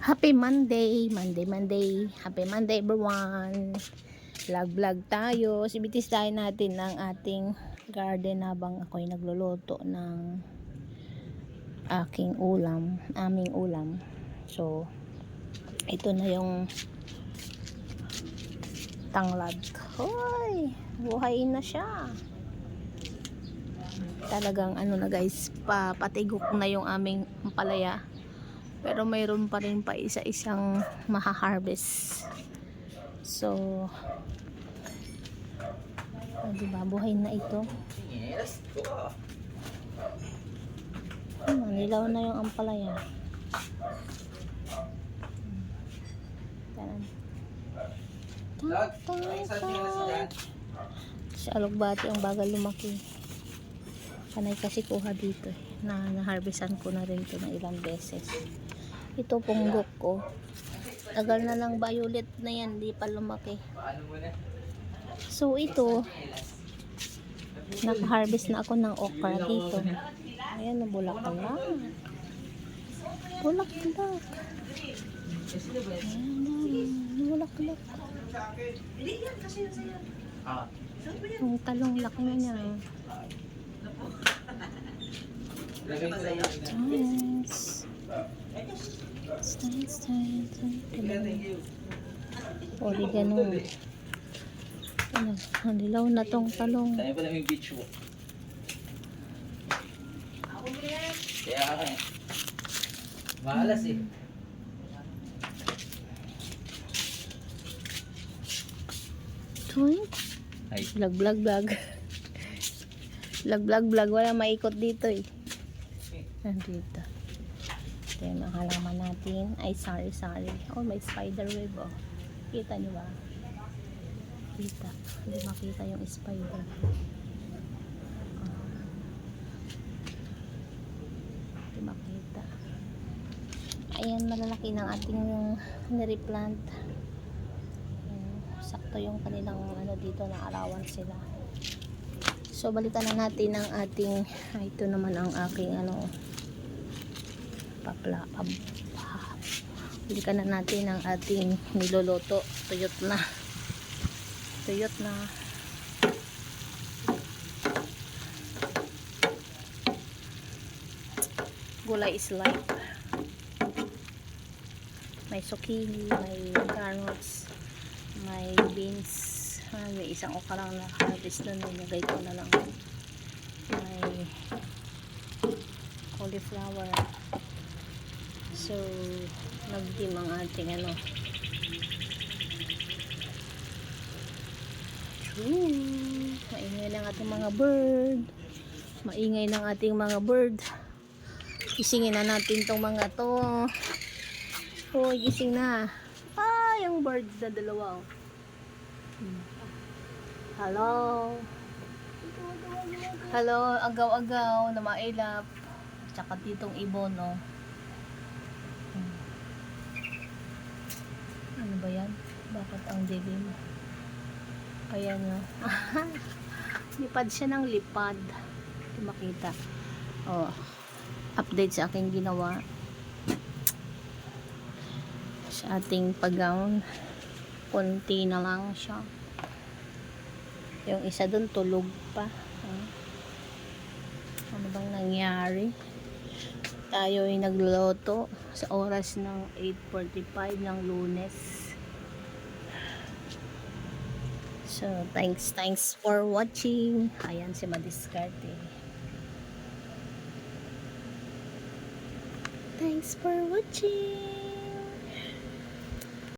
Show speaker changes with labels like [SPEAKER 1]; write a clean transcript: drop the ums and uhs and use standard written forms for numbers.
[SPEAKER 1] Happy Monday, Monday. Happy Monday everyone. Vlog tayo. Sibitis tayo natin ng ating garden habang ako'y nagluluto ng aming ulam. So, ito na yung tanglad. Hoy, buhay na siya. Talagang ano na guys, patigok na yung aming palaya. Pero mayroon pa rin pa isa-isang maha-harvest. So, diba, buhay na ito. Nilaw na yung ampalaya. Si alugbati ang bagal lumaki. Panay kasi kuha dito na-harvestan ko na rin ito ng ilang beses. Ito punggok ko. Tagal na lang violet na yan, di pa lumaki. So ito, naka-harvest na ako ng okra dito. Ayan, nabulaklak. Bulaklak. Ayan, nabulaklak. Yung talong laki na niya. Oregano. Ano, dilaw na tong talong.
[SPEAKER 2] Tayo pala yung beach walk. Kaya ka eh. Maalas eh. Ay.
[SPEAKER 1] Vlog. Vlog. Wala maikot dito eh. Nandito. Ito yung mga halaman natin. Ay, sorry. Oh, may spider web oh. Kita nyo ba? Kita. Hindi makita yung spider. Hindi makita. Ayan, malalaki ng ating nireplant. Sakto yung kanilang ano dito, naarawan sila. So, balikan na natin ang ating, ito naman ang aking ano, balikan na natin ang ating niloloto. Tuyot na. Gulay is life. May zucchini, may carrots, may beans. May isang okra lang na harvest na nilagay ko na lang. May cauliflower. So, nag-dim ang ating ano. Maingay ng ating mga bird. Gisingin na natin tong mga to. Hoy, gising na. Yung bird na dalawa. Hello, agaw-agaw na mailap. Tsaka ditong ibon, no. Ano ba yan? Bakit ang dilim? Ayan, no. Lipad siya ng lipad. Hindi makita. Oh, update sa aking ginawa. Sa ating pag-gown. Konti na lang siya. Yung isa dun tulog pa. Ano bang nangyari? Tayo ay nagluluto sa oras ng 8:45 ng Lunes. So, thanks for watching. Ayan si Madiskarte. Thanks for watching.